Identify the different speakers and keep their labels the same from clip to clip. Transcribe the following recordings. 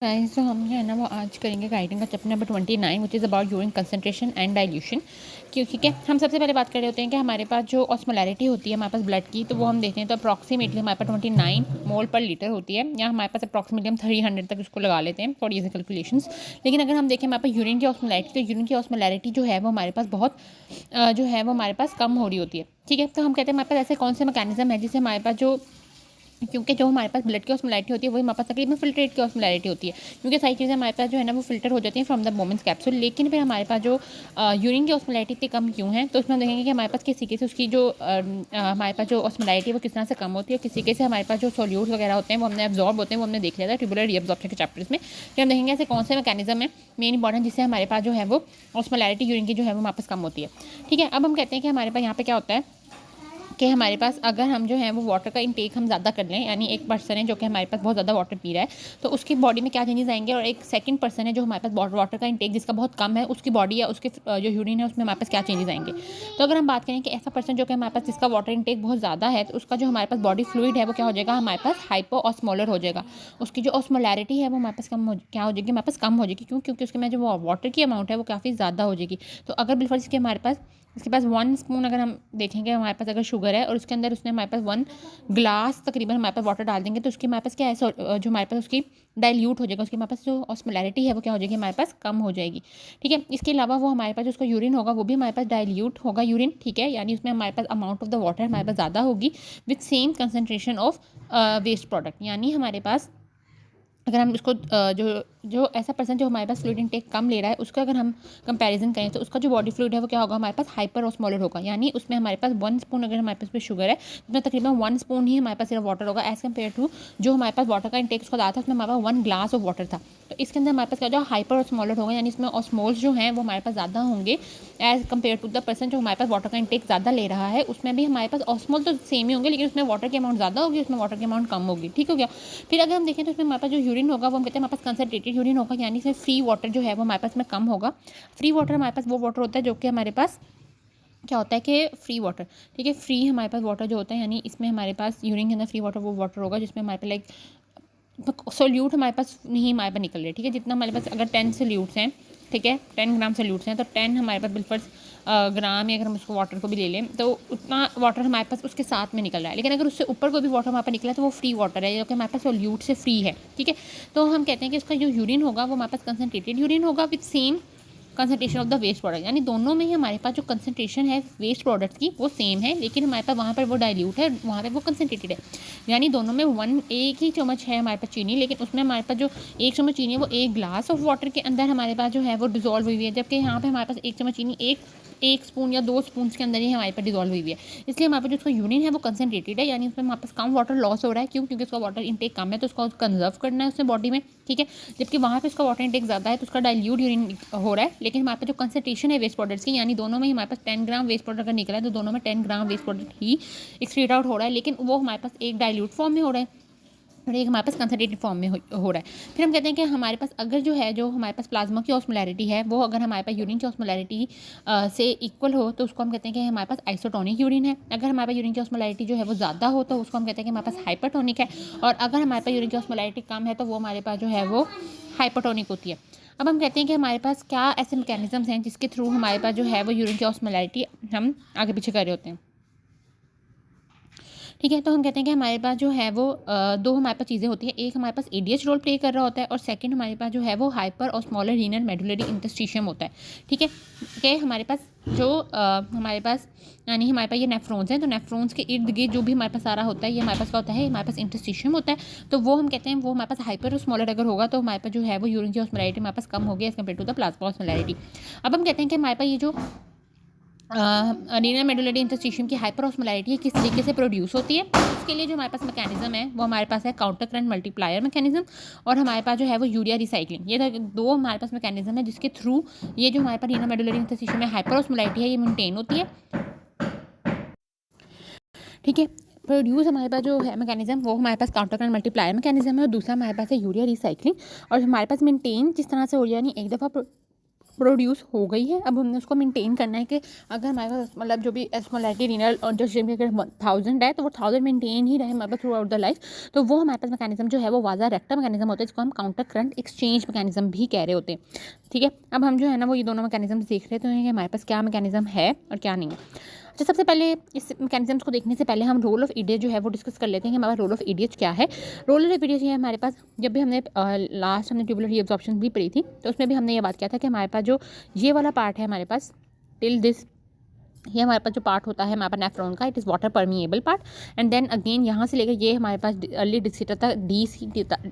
Speaker 1: Guys तो हम जो है ना वो आज करेंगे राइटिंग का chapter number 29 which is about urine concentration and dilution. क्यों ठीक है, हम सबसे पहले बात कर रहे होते हैं कि हमारे पास जो ऑस्मोलैरिटी होती है हमारे पास ब्लड की, तो वो हम देखते हैं तो अप्रॉक्सीमेटली हमारे पास 29 मोल पर लीटर होती है, या हमारे पास अप्रॉक्सीमेटली हम 300 तक उसको लगा लेते हैं फॉर ईजी कैलकुलेशंस। लेकिन अगर हम देखें हमारे पास यूरिन की ऑस्मोलैरिटी, तो यूरिन की ऑस्मोलैरिटी जो है वो हमारे पास बहुत जो है वो हमारे पास कम हो रही होती है। ठीक है, तो हम कहते हैं हमारे पास ऐसे कौन से मैकेनिज्म है जिससे हमारे पास जो, क्योंकि जो हमारे पास ब्लड की ऑस्मोलैरिटी होती है वही हमारे पास तकरीबन फिल्ट्रेट की ऑस्मोलैरिटी होती है, क्योंकि सारी चीज़ें हमारे पास जो है ना वो फिल्टर हो जाती हैं फ्रॉम द मोमेंट्स कैप्सूल। लेकिन फिर हमारे पास जो यूरिन की ऑस्मोलैरिटी इतनी कम क्यों है, तो उसमें हम देखेंगे कि हमारे पास किसी के से उसकी जो हमारे पास जो ऑस्मोलैरिटी है वो किस तरह से कम होती है। किसी के से हमारे पास जो सोल्यूट्स वगैरह होते हैं वो हमने एब्जॉर्ब होते हैं, वो हमने देख लिया था ट्यूबुलर रीअब्जॉर्प्शन के चैप्टर्स में। फिर हम देखेंगे ऐसे कौन से मैकेनिज्म है मेन इंपॉर्टेंट जिससे हमारे पास जो है वो ऑस्मोलैरिटी यूरिन की जो है वो हमारे पास कम होती है। ठीक है, अब हम कहते हैं कि हमारे पास यहाँ पे क्या होता है कि हमारे पास अगर हम जो है वो वाटर का इंटेक हम ज़्यादा कर लें, यानी एक पर्सन है जो कि हमारे पास बहुत ज़्यादा वाटर पी रहा है, तो उसकी बॉडी में क्या चेंजेस आएंगे, और एक सेकंड पर्सन है जो हमारे पास वाटर का इंटेक जिसका बहुत कम है, उसकी बॉडी या उसके जो यूरिन है उसमें हमारे पास क्या चेंजेस आएंगे। तो अगर हम बात करें कि ऐसा पर्सन जो कि हमारे पास जिसका वाटर इंटेक बहुत ज़्यादा है, तो उसका जो हमारे पास बॉडी फ्लूइड है वो क्या हो जाएगा, हमारे पास हाइपो ऑस्मोलर हो जाएगा। उसकी जो ऑस्मोलैरिटी है वो हमारे पास क्या हो जाएगी, हमारे पास कम हो जाएगी। क्यों? क्योंकि उसके में जो वाटर की अमाउंट है वो काफ़ी ज़्यादा हो जाएगी। तो अगर बिल्कुल इसके हमारे पास इसके पास 1 स्पून अगर हम देखेंगे हमारे पास अगर शुगर है और उसके अंदर उसने हमारे पास 1 ग्लास तकरीबन हमारे पास वाटर डाल देंगे, तो उसके हमारे पास क्या है, जो हमारे पास उसकी डाइल्यूट हो जाएगा, उसकी हमारे पास जो ऑस्मोलैरिटी है वो क्या हो जाएगी, हमारे पास कम हो जाएगी। ठीक है, इसके अलावा वो हमारे पास जो उसका यूरिन होगा वो भी हमारे पास डाइल्यूट होगा यूरिन। ठीक है, यानी उसमें हमारे पास अमाउंट ऑफ द वाटर हमारे पास ज़्यादा होगी with same concentration of waste product. यानी हमारे पास अगर हम उसको जो जो ऐसा पर्सन जो हमारे पास फ्लूइड इनटेक कम ले रहा है उसका अगर हम कंपैरिजन करें, तो उसका जो बॉडी फ्लूइड है वो क्या होगा, हमारे पास हाइपर ऑस्मोलर होगा। यानी उसमें हमारे पास 1 स्पून अगर हमारे पास शुगर है, उसमें तकरीबन 1 स्पून ही हमारे पास सिर्फ वाटर होगा, एज़ कम्पेयर टू जो हमारे पास वाटर का इंटेक उसका ज़्यादा था, उसमें हमारे पास 1 ग्लास ऑफ वाटर था। तो इसके अंदर हमारे पास क्या जो हाइपर ऑस्मोलर होगा, यानी इसमें ऑस्मोल्स जो हैं वो हमारे पास ज़्यादा होंगे as compared to the person जो हमारे पास वाटर का इंटेक ज़्यादा ले रहा है। उसमें भी हमारे पास ऑस्मोल तो सेम ही होंगे, लेकिन उसमें वाटर की अमाउंट ज़्यादा होगी, उसमें वाटर की अमाउंट कम होगी। ठीक हो गया। फिर अगर हम देखें तो उसमें हमारे पास जो यूरिन होगा वो हम कहते हैं हमारे पास कंसनट्रेटेड यूरिन होगा, यानी इसमें फ्री वाटर जो है वो हमारे पास में कम होगा। फ्री वाटर हमारे पास वो वाटर होता है जो कि हमारे पास क्या होता है कि फ्री वाटर, ठीक है, फ्री हमारे पास वाटर जो होता है, यानी इसमें हमारे पास यूरिन के अंदर फ्री वाटर वो वाटर होगा जिसमें हमारे पास लाइक सोल्यूट हमारे पास नहीं हमारे पास निकल रहे। ठीक है, जितना हमारे पास अगर 10 सोल्यूट्स हैं, ठीक है, 10 ग्राम सोल्यूट्स हैं, तो 10 हमारे पास बिल्कुल ग्राम, या अगर हम उसको वाटर को भी ले लें तो उतना वाटर हमारे पास उसके साथ में निकल रहा है। लेकिन अगर उससे ऊपर कोई भी वाटर हमारे पास निकला है तो वो फ्री वाटर है जो कि हमारे पास सोल्यूट से फ्री है। ठीक है, तो हम कहते हैं कि उसका जो यूरिन होगा वो हमारे पास कंसनट्रेटेड यूरिन होगा with same concentration of the waste product. यानी दोनों में ही हमारे पास जो कंसनट्रेशन है वेस्ट प्रोडक्ट की वो सेम है, लेकिन हमारे पास वहाँ पर वो डाइल्यूट है, वहाँ पर वो कंसनट्रेटेड है। यानी दोनों में एक ही चम्मच है हमारे पास चीनी, लेकिन उसमें हमारे पास जो 1 चम्मच चीनी है वो 1 ग्लास ऑफ वाटर के अंदर हमारे पास जो है वो डिजोल्व हुई हुई है, जबकि यहाँ पे हमारे पास 1 चम्मच चीनी एक स्पून या 2 स्पून के अंदर ही हमारे पास डिजोल्व हुई हुई है। इसलिए हमारे पास जो उसका यूरिन है वो कंसनट्रेटेड है, यानी उसमें हमारे पास कम वाटर लॉस हो रहा है। क्यों? क्योंकि उसका वाटर इंटेक कम है तो उसको कंजर्व करना है उसने बॉडी में। ठीक है, जबकि वहाँ पे उसका वाटर इंटेक ज़्यादा है तो उसका डाइल्यूट यूरिन हो रहा है, लेकिन हमारे पास जो कंसनट्रेशन है वेस्ट प्रोडक्ट्स की, यानी दोनों में ही हमारे पास 10 ग्राम वेस्ट प्रोडक्ट अगर निकला है तो दोनों में 10 ग्राम वेस्ट प्रोडक्ट ही एक्सक्रीट आउट हो रहा है, लेकिन वो हमारे पास एक डाइल्यूट फॉर्म में हो रहा है और एक हमारे पास कंसनट्रेटेड फॉर्म में हो रहा है। फिर हम कहते हैं कि हमारे पास अगर जो है जो हमारे पास प्लाज्मा की ऑस्मोलैरिटी है वो अगर हमारे पास यूरिन की ऑस्मोलैरिटी से इक्वल हो तो उसको हम कहते हैं कि हमारे पास आइसोटोनिक यूरिन है। अगर हमारे पास यूरिन की ऑस्मोलैरिटी जो है वो ज़्यादा हो तो उसको हम कहते हैं कि हमारे पास हाइपरटोनिक है, और अगर हमारे पास यूरिन की ऑस्मोलैरिटी कम है तो वो हमारे पास जो है वो हाइपरटोनिक होती है। अब हम कहते हैं कि हमारे पास क्या ऐसे मैकेनिज्म्स हैं जिसके थ्रू हमारे पास जो है वो यूरिन की ऑस्मोलैरिटी हम आगे पीछे कर रहे होते हैं। ठीक है, तो हम कहते हैं कि हमारे पास जो है वो दो हमारे पास चीज़ें होती हैं। एक हमारे पास एडीएच रोल प्ले कर रहा होता है, और सेकंड हमारे पास जो है वो हाइपर और स्मॉलर रीनल मेडुलरी इंटरस्टिशियम होता है। ठीक है, कि हमारे पास जो हमारे पास यानी हमारे पास ये नेफ्रॉन्स हैं, तो नेफ्रॉन्स के इर्द गिर्द जो भी हमारे पास सारा होता है ये हमारे पास क्या होता है, हमारे पास इंटरस्टिशियम होता है। तो वो हम कहते हैं वो हमारे पास हाइपर और स्मॉलर अगर होगा तो हमारे पास जो है वो यूरिन की ऑस्मोलैरिटी हमारे पास कम होगी as compared to the plasma osmolarity. अब हम कहते हैं कि हमारे पास ये जो रीनल मेडुलरी इंटरस्टिशियम की हाइपर ऑस्मोलैरिटी किस तरीके से प्रोड्यूस होती है, उसके लिए जो हमारे पास मैकेनिज्म है वो हमारे पास है काउंटर करंट मल्टीप्लायर मैकेनिज्म, और हमारे पास जो है वो यूरिया रिसाइक्लिंग। ये दो हमारे पास मैकेनिज्म है जिसके थ्रू ये जो हमारे पास रीनल मेडुलरी इंटरस्टिशियम में हाइपर ऑस्मोलैरिटी है ये मेंटेन होती है। ठीक है, प्रोड्यूस हमारे पास जो है मैकेनिज्म वो हमारे पास काउंटर करंट मल्टीप्लायर मैकेनिज्म है, और दूसरा हमारे पास है यूरिया रिसाइक्लिंग। और हमारे पास मेंटेन जिस तरह से हो रही है, यानी एक दफ़ा प्रोड्यूस हो गई है। अब हमने उसको मेंटेन करना है कि अगर हमारे पास मतलब जो भी ऑस्मोलैरिटी रीनल और जो 1000 है तो वो 1000 मेंटेन ही रहे हमारे pass through out the life. तो वो हमारे पास मैकेनिज्म जो है वो वाजा रेक्टा मैकेनिज्म होता है, जिसको हम काउंटर करंट एक्सचेंज मैकेनिज्म भी कह रहे होते हैं। ठीक है, अब हम जो है ना वो ये दोनों मैकेनिज्म देख रहे हैं कि हमारे पास क्या मैकेनिज्म है और क्या नहीं है। तो सबसे पहले इस मैकेनिज्म्स को देखने से पहले हम रोल ऑफ ईडीएच जो है वो डिस्कस कर लेते हैं कि हमारा रोल ऑफ ईडीएच क्या है। रोल ऑफ ईडीएच ये हमारे पास, जब भी हमने लास्ट हमने ट्यूबुलर रीअब्जॉर्प्शन भी पढ़ी थी तो उसमें भी हमने ये बात किया था कि हमारे पास जो ये वाला पार्ट है हमारे पास टिल दिस, ये हमारे पास जो पार्ट होता है हमारे पास नेफ्रॉन का, it is water permeable part. And then again यहाँ से लेकर ये हमारे पास अर्ली डिस्टर तक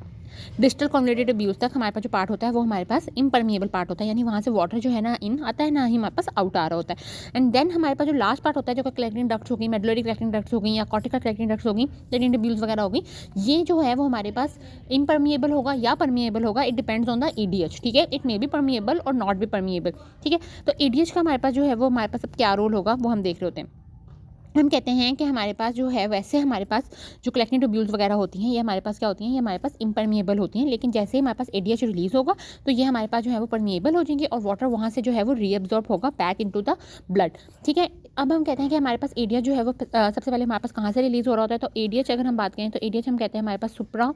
Speaker 1: डिस्टल कॉन्वोल्यूटेड ट्यूब्यूल्स तक हमारे पास जो पार्ट होता है वो हमारे पास इम्परमिएबल पार्ट होता है, यानी वहाँ से वाटर जो है ना इन आता है ना ही हमारे पास आउट आ रहा होता है। एंड देन हमारे पास जो लास्ट पार्ट होता है जो कलेक्टिंग डक्ट्स होगी, मेडुलरी कलेक्टिंग डक्ट्स होगी या कॉर्टिकल कलेक्टिंग डक्ट्स होगी, लेटिन ट्यूब्यूल्स वगैरह होगी, ये जो है वो हमारे पास इम्परमिएबल होगा या परमिएबल होगा, इट डिपेंड्स ऑन द ईडीएच। ठीक है, इट मे बी परमिएबल और नॉट बी परमिएबल। ठीक है, तो ईडीएच का हमारे पास जो है वो हमारे पास अब क्या रोल होगा वो हम देख रहे होते हैं। हम कहते हैं कि हमारे पास जो है वैसे हमारे पास जो कलेक्टिंग ट्यूब्यूल्स वगैरह होती हैं ये हमारे पास क्या होती हैं, ये हमारे पास इम्परमिएबल होती हैं, लेकिन जैसे ही हमारे पास एडीएच रिलीज होगा तो ये हमारे पास जो है वो परमिएबल हो जाएंगे और वाटर वहाँ से जो है वो रीअब्जॉर्ब होगा बैक इनटू द ब्लड। ठीक है, अब हम कहते हैं कि हमारे पास एडीएच जो है वो सबसे पहले हमारे पास कहाँ से रिलीज हो रहा होता है। तो एडीएच अगर हम बात करें तो एडीएच हम कहते हैं हमारे पास सुप्रा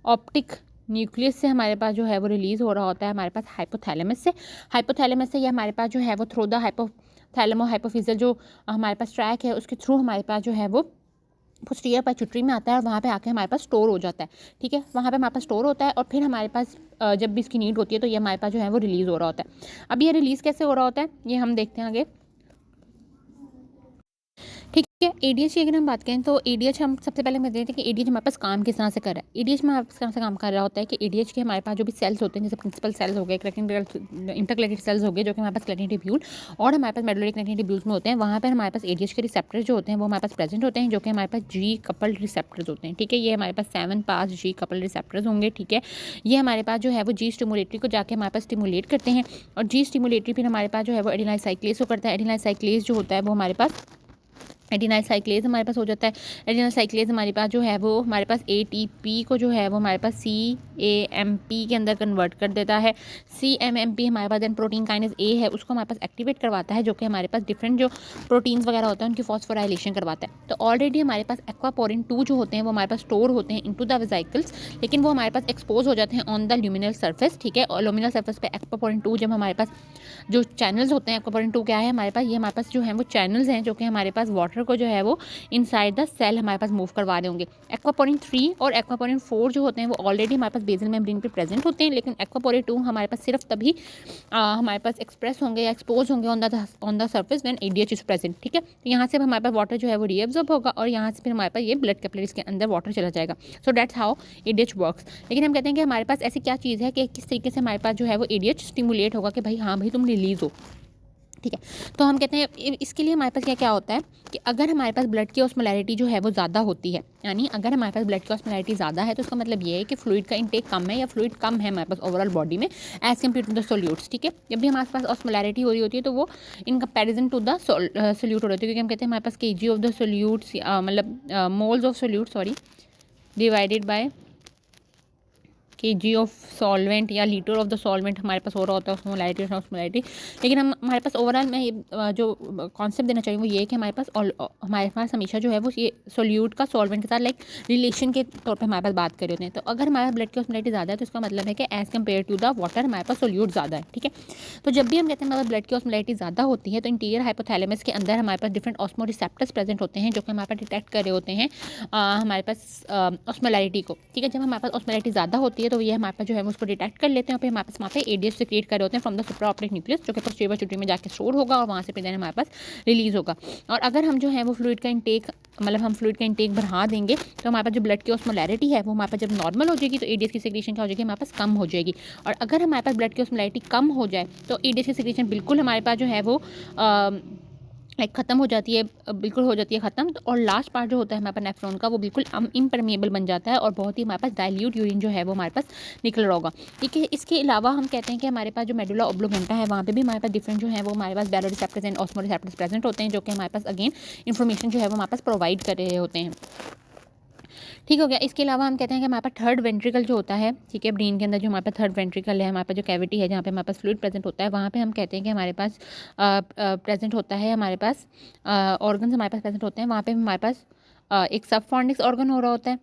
Speaker 1: ऑप्टिक न्यूक्लियस से हमारे पास जो है वो रिलीज़ हो रहा होता है हमारे पास हाइपोथैलेमस से। हाइपोथैलेमस से ये हमारे पास जो है वो थ्रू द हाइपोथैलेमो हाइपोफिजियल जो हमारे पास ट्रैक है उसके थ्रू हमारे पास जो है वो पोस्टीरियर पाइट्यूटरी में आता है और वहाँ पे आके हमारे पास स्टोर हो जाता है। ठीक है, वहाँ पे हमारे पास स्टोर होता है और फिर हमारे पास जब भी इसकी नीड होती है तो ये हमारे पास जो है वो रिलीज़ हो रहा होता है। अब ये रिलीज़ कैसे हो रहा होता है ये हम देखते हैं आगे। ठीक है, एडीएच की अगर हम बात करें तो एडीएच हम सबसे पहले मैं देते हैं कि एडीएच हमारे पास काम किस तरह से कर रहा है। एडीएच में हमारे पास कहाँ से काम कर रहा होता है कि एडीएच के हमारे पास जो भी सेल्स होते हैं जैसे प्रिंसिपल सेल्स हो गए, इंटरकलेटेड सेल्स हो गए जो कि हमारे पास कलेक्टिंग ट्यूब्यूल और हमारे पास मेडुलरी कलेक्टिंग ट्यूब्यूल्स में होते हैं, वहाँ पर हमारे पास एडीएच के रिसेप्टर्स जो होते हैं वो हमारे पास प्रेजेंट होते हैं जो कि हमारे पास जी कपल्ड रिसेप्टर्स होते हैं। ठीक है, ये हमारे पास 7 पास जी कपल्ड रिसेप्टर्स होंगे। ठीक है, ये हमारे पास जो है वो जी स्टिमुलेटरी को जाके हमारे पास स्टिमुलेट करते हैं और जी स्टिमुलेटरी फिर हमारे पास जो है वो एडिनाइल साइक्लेज को करता है। एडिनाइल साइक्लेज जो होता है वो हमारे पास एडिनाइल साइक्लेज हमारे पास हो जाता है। एडिनाइल साइक्लेज हमारे पास जो है वो हमारे पास एटीपी को जो है वो हमारे पास सीएएमपी के अंदर कन्वर्ट कर देता है। सीएमएमपी हमारे पास देन प्रोटीन काइनेज ए है उसको हमारे पास एक्टिवेट करवाता है जो कि हमारे पास डिफरेंट जो प्रोटीन्स वगैरह होते हैं उनकी फॉस्फोराइलेशन करवाता है। तो ऑलरेडी हमारे पास एक्वापोरिन 2 जो होते हैं वो हमारे पास स्टोर होते हैं इनटू द वेसिकल्स, लेकिन वो हमारे पास एक्सपोज हो जाते हैं ऑन द ल्यूमिनल सर्फेस। ठीक है, और ल्यूमिनल सर्फेस पे एक्वापोरिन 2 जब हमारे पास जो चैनल्स होते हैं, एक्वापोरिन 2 क्या है हमारे पास, ये हमारे पास जो है वो चैनल्स हैं जो कि हमारे पास वाटर को जो है वो इनसाइड द सेल हमारे पास मूव करवा रहे होंगे। एक्वापोरिन 3 और एक्वापोरिन 4 जो होते हैं वो ऑलरेडी हमारे पास बेसल मेम्ब्रेन पे प्रेजेंट होते हैं, लेकिन एक्वापोरिन 2 हमारे पास सिर्फ तभी हमारे पास एक्सप्रेस होंगे या एक्सपोज होंगे on the surface when ADH is present. ठीक है, तो यहाँ से हमारे पास वाटर जो है वो रीअब्जॉर्ब होगा और यहाँ से फिर हमारे पास ये ब्लड कैपिलरीज के अंदर वाटर चला जाएगा। So that's how ADH works. लेकिन हम कहते हैं कि हमारे पास ऐसी क्या चीज़ है कि किस तरीके से हमारे पास जो है वो एडीएच स्टिमुलेट होगा कि भाई हाँ भाई तुम रिलीज हो। ठीक है, तो हम कहते हैं इसके लिए हमारे पास क्या क्या होता है कि अगर हमारे पास ब्लड की ऑस्मोलैरिटी जो है वो ज़्यादा होती है, यानी अगर हमारे पास ब्लड की ऑस्मोलैरिटी ज़्यादा है तो इसका मतलब ये है कि फ्लूइड का इंटेक कम है या फ्लूइड कम है हमारे पास ओवरऑल बॉडी में as compared to the solutes. ठीक है, जब भी हमारे पास ऑस्मोलैरिटी हो रही होती है तो वो in comparison to the solute हो रही होती है, क्योंकि हम कहते हैं हमारे पास केजी ऑफ द सोल्यूट्स मतलब moles of solute divided by KG of solvent या लीटर ऑफ द सॉल्वेंट हमारे पास हो रहा होता है ऑस्मोलैरिटी और ऑस्मोलैरिटी। लेकिन हम हमारे पास ओवरऑल मैं ये जो कॉन्सेप्ट देना चाहिए वो ये है कि हमारे पास हमेशा जो है वो ये सोल्यूट का सॉल्वेंट के साथ लाइक रिलेशन के तौर पे हमारे पास बात कर रहे होते हैं। तो अगर हमारे ब्लड की ऑस्मोलैरिटी ज़्यादा है तो इसका मतलब है कि as compared to the water हमारे पास सोल्यूट ज़्यादा है। ठीक है, तो जब भी हम कहते हैं हमारे ब्लड की ऑस्मोलैरिटी ज़्यादा होती है तो इंटीरियर हाइपोथैलेमस के अंदर हमारे पास डिफरेंट ऑस्मो रिसेप्टर्स प्रेजेंट होते हैं जो कि हमारे पास डिटेक्ट कर रहे होते हैं हमारे पास ऑस्मोलैरिटी को। ठीक है, जब हमारे पास ऑस्मोलैरिटी ज़्यादा होती है तो ये हमारे पास जो है उसको डिटेक्ट कर लेते हैं और फिर हमारे पास वहाँ पे एडीएच से क्रिएट कर रहे होते हैं from the supra optic nucleus जो कि पोस्टीरियर पाइट्यूटरी में जाके स्टोर होगा और वहाँ से फिर देन हमारे पास रिलीज होगा। और अगर हम जो है वो फ्लूइड का इंटेक मतलब हम फ्लूइड का इंटेक बढ़ा देंगे तो हमारे पास जो ब्लड की ऑस्मोलैरिटी है वो हमारे पास जब नॉर्मल हो जाएगी तो एडीएच की सिक्रीशन क्या हो जाएगी, हमारे पास कम हो जाएगी। और अगर हमारे पास ब्लड की ऑस्मोलैरिटी कम हो जाए तो एडीएच की सिक्रीशन बिल्कुल हमारे पास जो है वो लाइक ख़त्म हो जाती है, बिल्कुल हो जाती है ख़त्म। तो और लास्ट पार्ट जो होता है हमारे पास नेफ्रॉन का वो बिल्कुल इम्परमिएबल बन जाता है और बहुत ही हमारे पास डाइल्यूट यूरिन जो है वो हमारे पास निकल रहा होगा। ठीक है, इसके अलावा हम कहते हैं कि हमारे पास जो मेडुला ऑब्लोगेंटा है वहाँ पे भी हमारे पास डिफरेंट जो है वो हमारे पास baroreceptors and osmoreceptors present होते हैं जो कि हमारे पास अगेन इन्फॉर्मेशन जो है वो हमारे पास प्रोवाइड कर रहे होते हैं। ठीक हो गया। इसके अलावा हम कहते हैं कि हमारे पास थर्ड वेंट्रिकल जो होता है, ठीक है, ब्रेन के अंदर जो हमारे पास थर्ड वेंट्रिकल है, हमारे पास जो कैविटी है जहाँ पे हमारे पास फ्लूइड प्रेजेंट होता है, वहाँ पे हम कहते हैं कि हमारे पास प्रेजेंट होता है, हमारे पास ऑर्गन्स हमारे पास प्रेजेंट होते हैं। वहाँ पे हमारे पास एक सब फॉर्निक्स ऑर्गन हो रहा होता है,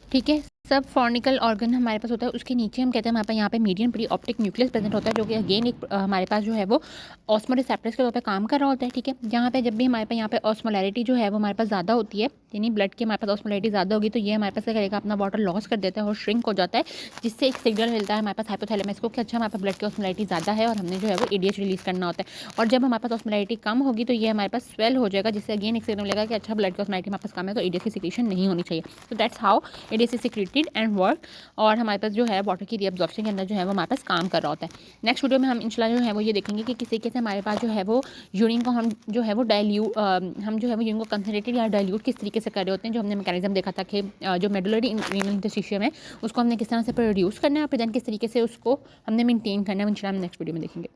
Speaker 1: ठीक है। सब फॉर्निकल ऑर्गन हमारे पास होता है, उसके नीचे हम कहते हैं हमारे पास यहाँ पे medium pre optic nucleus present होता है, जो कि अगेन एक हमारे पास जो है वो ऑस्मोरिसेप्टर्स के तौर पे काम कर रहा होता है, ठीक है। जहाँ पे जब भी हमारे पास यहाँ पे ऑस्मोलैरिटी जो है वो हमारे पास ज़्यादा होती है, यानी ब्लड की हमारे पास ऑस्मोलैरिटी ज़्यादा होगी, तो ये हमारे पास क्या करेगा, अपना वाटर लॉस कर देता है और श्रिंक हो जाता है, जिससे एक सिग्नल मिलता है हमारे पास हाइपोथैलेमस को कि अच्छा हमारे पास ब्लड की ऑस्मोलैरिटी ज़्यादा है और हमने जो है वो एडीएच रिलीज़ करना होता है। और जब हमारे पास ऑस्मोलैरिटी कम होगी तो ये हमारे पास स्वेल हो जाएगा, जिससे अगेन एक सिग्नल मिलेगा कि अच्छा ब्लड की ऑस्मोलैरिटी हमारे पास कम है, तो एडीएच की सिक्रीशन नहीं होनी चाहिए। तो that's how ADH is secreted and work, और हमारे पास जो है वाटर की रीअब्जॉर्प्शन के अंदर जो है वो हमारे पास काम कर रहा होता है। नेक्स्ट वीडियो में हम इंशाल्लाह जो है वो ये देखेंगे कि किस तरीके से हमारे पास जो है वो यूरिन को हम जो है वो हम जो है वो यूरिन को कंसनट्रेटेड या डाइल्यूट किस तरीके से कर रहे होते हैं, जो हमने मैकेनिज्म देखा था कि जो मेडुलरी रीनल इंटरस्टिशियम है उसको हमने किस तरह से प्रोड्यूस करना है और फिर देन किस तरीके से उसको हमने मेंटेन करना है, इंशाल्लाह हम नेक्स्ट वीडियो में देखेंगे।